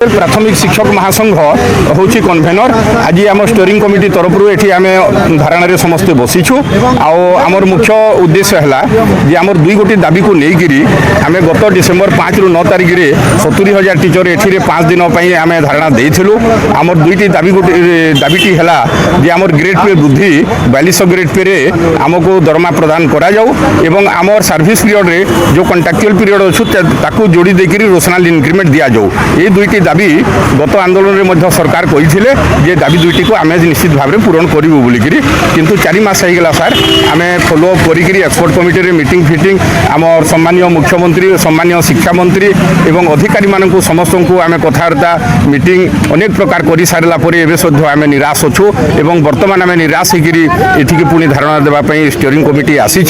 प्राथमिक शिक्षक महासंघ हूँ कन्भेनर आज आम स्टीयरिंग कमिटी तरफ ये आम धारणा समस्ते बसीचु आमर मुख्य उद्देश्य है जे आमर दुई गोटी दाबी को लेकर आम गत डिसेम्बर 5 ରୁ 9 तारिख में 70,000 टीचर ये 5 दिन आम धारणा देलु आमर दुईटी दाबीटी है जे आमर ग्रेड पे वृद्धि 4200 ग्रेड पे आमको दरमा प्रदान करा जाऊ एवं आमर सर्विस पीरियड रे जो कंट्राक्चुअल पीरियड अच्छु जोड़ी देकर रोशनाल इंक्रीमेंट दि जाऊ ये दुईटी दाबी गत आंदोलन में सरकार कही जे दाबी दुईटी को आम निश्चित भाव में पूरण करूँ बोलिकी किंतु 4 मास होगा सार आम फॉलोअप करी एक्सपर्ट कमिटी मीटिंग फिटिंग आम सम्मानीय मुख्यमंत्री सम्मानीय शिक्षा मंत्री एवं अधिकारी मानक समस्त को आम कथबार्ता मीटिंग अनेक प्रकार कर सारा आम निराश अच्छु एवं बर्तमान आम निराश होकर पुणी धारणा देवाई स्टीयरिंग कमिटी आसी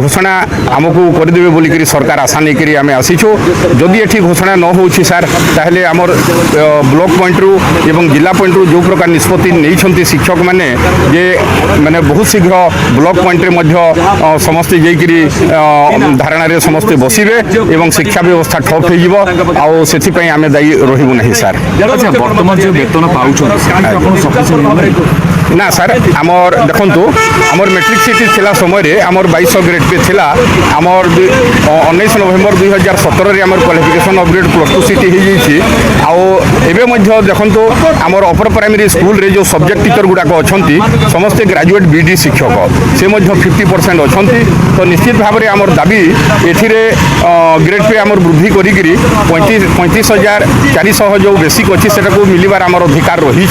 घोषणा आमको करदे बोलिकी सरकार आशा नहीं आम आसीचु जदि ये घोषणा न हो सार ताहले आमर ब्लॉक पॉइंट रु एवं जिला पॉइंट रु जो प्रकार निष्पत्ति नहीं शिक्षक माने जे माने बहुत शीघ्र ब्लॉक पॉइंट रे समस्ते जाइकरी धारणा रे समस्ते बसिबे एवं शिक्षा व्यवस्था ठप हो आउ सेथि पई आमे दायी रहिबु नहीं सार वर्तमान जो वेतन पाउछन ना सार आमर देखंतु आमर मैट्रिक सीट थिला समय रे आमर 2200 ग्रेड पे थिला आमर 19 नवेम्बर 2017 रे आमर क्वालिफिकेशन अपग्रेड +2 सीट हो जाइए आवे देखो आमर अपर प्राइमरी स्कूल रे जो सब्जेक्ट टीचर गुड़ाक अच्छा समस्ते ग्रेजुएट बीडी शिक्षक से 50% अच्छा तो निश्चित भाव में आमर दाबी एथिरे ग्रेड पे आमर वृद्धि करी 35,400 जो बेसिक अच्छी से मिलबार आमर अधिकार रही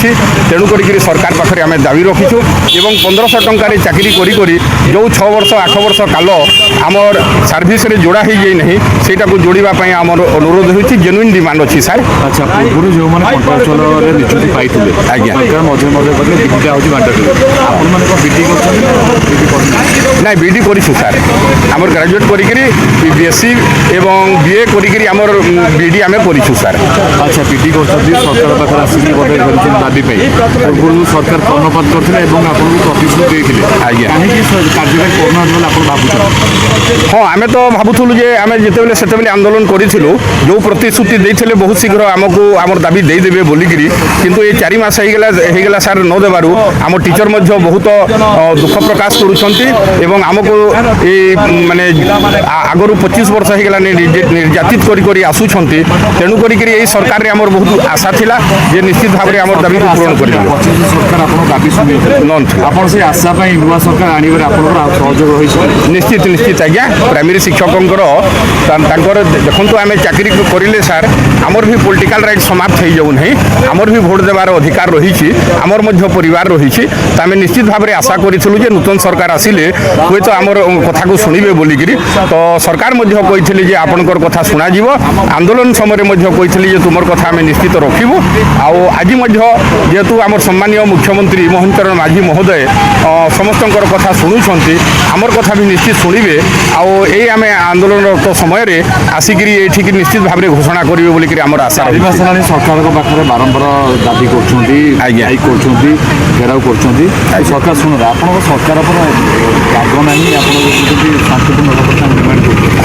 तेणुक सरकार पाखे आम दाबी रखीचु एवं 1500 टंकार चाकरी करी जो 6 वर्ष 8 वर्ष काल आमर सर्विस रे जोड़ा हो जाए नहीं सेटा को जोड़ापी आमर अनुरोध होती जेन्युइन डिमांड अच्छी सार अच्छा पूर्व जो मैंने कंट्राक्चुअल नियुक्ति पाइले आज्ञा मझे मझे करें दीपिका हूँ ना बीडी करूँ सार आमर ग्रेजुएट करी बीएससी एवं बीए करी आमर बीडी आम करूँ सार अच्छा पीटी कर सरकार पाखे आसिक दाबी पूर्व सरकार कर्णपात करते आपको प्रतिश्रुति देते आज्ञा कहीं कार्यक्रम करना आप भावुँ हाँ आम तो भावुलु जे आम जिते से आंदोलन करूँ जो प्रतिश्रुति देते बहुत शीघ्र आमको आम दाबी देदेवे बोलिकी किंतु ये 4 मास होगा सार न देवु आम टीचर बहुत दुख प्रकाश करुँच आमको ये माने आगु 25 वर्ष होगा निर्यातित करी आसुँच तेणुक सरकार आमर बहुत आशा थिला जे निश्चित भाव में आम दाबी को पूरण कर आशा नुआ सरकार आने सहयोग निश्चित निश्चित आज्ञा प्राइमरी शिक्षकों देखो आम चाकरी करें सार आमर भी पॉलिटिकल राइट समाप्त हो जाऊ नहीं आमर भी भोट देवार अधिकार रही आमर परिवार रही तो आम निश्चित भाव में आशा करूँ जे नूतन सरकार आसिले हुए तो आमर कथा को शुणे बोलिकी तो सरकार कही आपणकर कथा शुणा आंदोलन समय कही तुमर कथा आम निश्चित रखू आज जेहेतु आम सम्मानीय मुख्यमंत्री मोहन चरण माझी महोदय समस्त कथा शुणुंट आमर कथा भी निश्चित शुणे आम आंदोलनरत समय आसिक निश्चित भाव में घोषणा करेंगे बोलिक आमर आशा सरकार पाखे बारंबार दाबी कर घेराव कर सरकार शुणु आप सरकार राग ना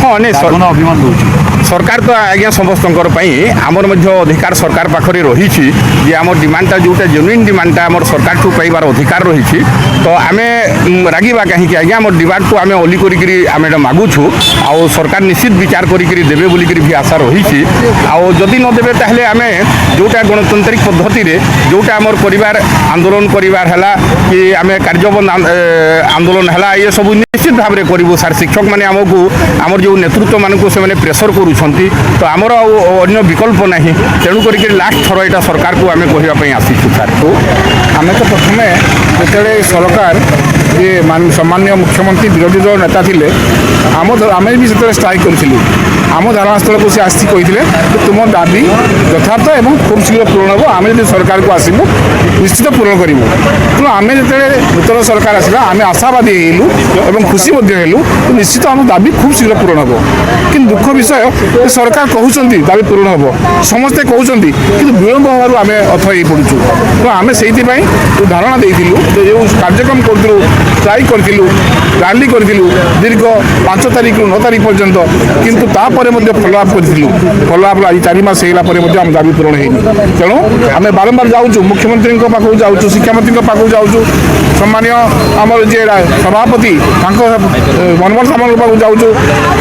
हाँ नहीं अभिमान दूसरी सरकार तो आज्ञा समस्त आमर अधिकार सरकार पाखे रही आम डिमांडटा जोटा जेन्युइन डिमांडटा आम सरकार को पाइबार अधिकार रही तो आम रागिबा कहीं आज्ञा आम डिमांड को आम ओली कर मागुछु आउ सरकार निश्चित विचार करेंगे बोलिक भी आशा रही आदि नदेवे ताहले आम जोटा गणतांत्रिक पद्धति जोटा आमर परिवार आंदोलन करार है कि आम कार्यबंद आंदोलन है ये सब निश्चित भाव में करूँ सार शिक्षक मैंने आमको आमर जो नेतृत्व मानक से प्रेसर करूँ तो आमर अन्य विकल्प ना तेणुक लास्ट थर यहाँ सरकार को आम कहवाई आसीचु सार तो आम तो प्रथम जो सरकार ये सम्मान्य मुख्यमंत्री विरोधी दल नेता थे आम भी से स्ट्राइक करूँ आम धारणास्थल को सी आसी कही तुम दाबी यथार्थ और खूब शीघ्र पूरण हम आम जो सरकार को आसबू निश्चित पूरण करूँ तेणु आम जो नूतन सरकार आसला आम आशावादी हलु खुशी हलु निश्चित आम दाबी खूब शीघ्र पूरण हम कि दुख विषय सरकार कहते दाबी पूरण हम समस्ते कहते कि विलम्ब हबार आम अथई पड़ुँ तो आम से धारणा देलु जो कार्यक्रम करूँ स्ट्राइक करूँ रैली करूँ दीर्घ 5 तारिख 9 तारिख पर्यंत किंतु ता ପରେ ମଧ୍ୟ ଫଲୋ ଅପ୍ କରିଥିଲୁ। ଫଲୋ ଅପ୍ ଆଜି 4 ମାସ ହେଇଗଲା ପରେ ମଧ୍ୟ ଆମ ଦାବି ପୂରଣ ହେଇନି। ତେଣୁ ଆମେ ବାରମ୍ବାର ଯାଉଛୁ, ମୁଖ୍ୟମନ୍ତ୍ରୀଙ୍କ ପାଖକୁ ଯାଉଛୁ, ଶିକ୍ଷାମନ୍ତ୍ରୀଙ୍କ ପାଖକୁ ଯାଉଛୁ, ସମ୍ମାନୀୟ ଆମର ଯିଏ ସଭାପତି ତାଙ୍କ ମନମୋହନ ସାମନ୍ତଙ୍କ ପାଖକୁ ଯାଉଛୁ,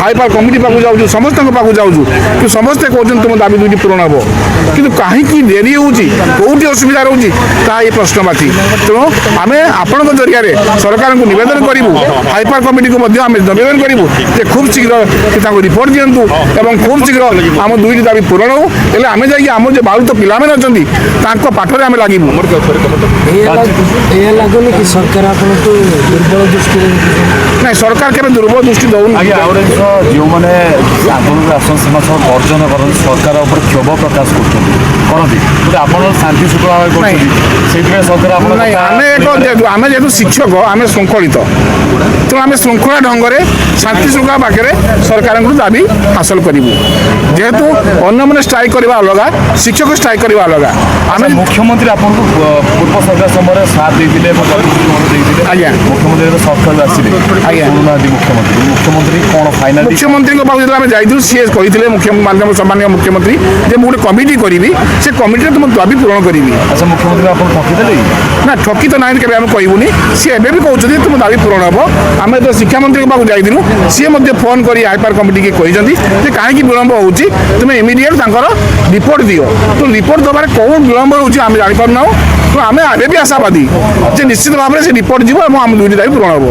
ହାଇପାର କମିଟି ପାଖକୁ ଯାଉଛୁ, ସମସ୍ତଙ୍କ ପାଖକୁ ଯାଉଛୁ, କିନ୍ତୁ ସମସ୍ତେ କହୁଛନ୍ତି ତୁମ ଦାବି ଦୁଇଟି ପୂରଣ ହେବ। କିନ୍ତୁ କାହିଁକି ଡେରି ହେଉଛି, କେଉଁଠି ଅସୁବିଧା ରହୁଛି ତାହା ଏ ପ୍ରଶ୍ନବାଚୀ। ତେଣୁ ଆମେ ଆପଣଙ୍କ ଜରିଆରେ ସରକାରଙ୍କୁ ନିବେଦନ କରିବୁ, ହାଇପାର କମିଟିକୁ ମଧ୍ୟ ଆମେ ନିବେଦନ କରିବୁ ଯେ ଖୁବ୍ ଶୀଘ୍ର ସେ ତାଙ୍କୁ ରିପୋର୍ଟ ଦିଅନ୍ତୁ ଏବଂ ଖୁବ୍ ଶୀଘ୍ର ଆମ ଦୁଇଟି ଦାବି ପୂରଣ ହେଉ। ହେଲେ ଆମେ ଯାଇକି ଆମର ଯେ ବାଳୁତ ପିଲାମାନେ ଅଛନ୍ତି ତାଙ୍କ ପାଠରେ ଆମେ ଲାଗିବୁ। ଏହା ଲାଗୁନି କି ସରକାର ଆପଣଙ୍କୁ ଦୁର୍ବଳ ଦୃଷ୍ଟିରେ ନାଇଁ, ସରକାର କେବେ ଦୁର୍ବଳ ଦୃଷ୍ଟି ଦେଉନି। ଆଜ୍ଞା ଆଉ ଗୋଟେ ଜିନିଷ ଯେଉଁମାନେ ଆନ୍ଦୋଳନରେ ଆସନ୍ତି ସେମାନେ ସବୁ ବର୍ଜନ କରନ୍ତି, ସରକାର ଉପରେ କ୍ଷୋଭ ପ୍ରକାଶ କରନ୍ତି ଗୋଟେ ଆପଣ ଶାନ୍ତି ଶୃଙ୍ଖଳା ଭାବେ କରୁଛନ୍ତି, ସେଇଥିପାଇଁ ସରକାର ଆପଣ ନାଇଁ, ଆମେ ଯେହେତୁ ଶିକ୍ଷକ ଆମେ ଶୃଙ୍ଖଳିତ, ତେଣୁ ଆମେ ଶୃଙ୍ଖଳା ଢଙ୍ଗରେ ଶାନ୍ତି ଶୃଙ୍ଖଳା ପାଖରେ ସରକାରଙ୍କୁ ଦାବି ହାସଲ କରିବୁ। ଯେହେତୁ ଅନ୍ୟମାନେ ଷ୍ଟ୍ରାଇକ୍ କରିବା ଅଲଗା, ଶିକ୍ଷକ ଷ୍ଟ୍ରାଇକ୍ କରିବା ଅଲଗା। ଆମେ ମୁଖ୍ୟମନ୍ତ୍ରୀ ଆପଣଙ୍କୁ ପୂର୍ବ ସରକାର ସମୟରେ ସାଥ ଦେଇଥିଲେ ଏବଂ ଦେଇଥିଲେ। ଆଜ୍ଞା, ମୁଖ୍ୟମନ୍ତ୍ରୀ ସରକାର ଆସିଲେ ଆଜ୍ଞା, ଶୁଣୁନାହାନ୍ତି ମୁଖ୍ୟମନ୍ତ୍ରୀ କ'ଣ ଫାଇନାଲ ମୁଖ୍ୟମନ୍ତ୍ରୀଙ୍କ ପାଖକୁ ଯେତେବେଳେ ଆମେ ଯାଇଥିଲୁ ସିଏ କହିଥିଲେ ସମ୍ମାନୀୟ ମୁଖ୍ୟମନ୍ତ୍ରୀ ଯେ ମୁଁ ଗୋଟେ କମିଟି କରିବି, ସେ କମିଟିରେ ତୁମ ଦାବି ପୂରଣ କରିବି। ଆଚ୍ଛା ମୁଖ୍ୟମନ୍ତ୍ରୀ ଆପଣ ଠକିଦେଲେ ନା, ଠକି ତ ନାହିଁ କେବେ ଆମେ କହିବୁନି। ସିଏ ଏବେ ବି କହୁଛନ୍ତି ତୁମ ଦାବି ପୂରଣ ହେବ। ଆମେ ତ ଶିକ୍ଷାମନ୍ତ୍ରୀଙ୍କ ପାଖକୁ ଯାଇଥିଲୁ, ସିଏ ମଧ୍ୟ ଫୋନ୍ କରି ହାଇପାର କମିଟିକି କହିଛନ୍ତି ଯେ କାହିଁକି ବିଳମ୍ବ ହେଉଛି, ତୁମେ ଇମିଡ଼ିଏଟ୍ ତାଙ୍କର ରିପୋର୍ଟ ଦିଅ। ତ ରିପୋର୍ଟ ଦେବାରେ କେଉଁ ବିଳମ୍ବ ହେଉଛି ଆମେ ଜାଣିପାରୁନାହୁଁ। ତ ଆମେ ଏବେ ବି ଆଶାବାଦୀ ଯେ ନିଶ୍ଚିତ ଭାବରେ ସେ ରିପୋର୍ଟ ଯିବ ଏବଂ ଆମ ଦୁଇଟି ଦାବି ପୂରଣ ହେବ।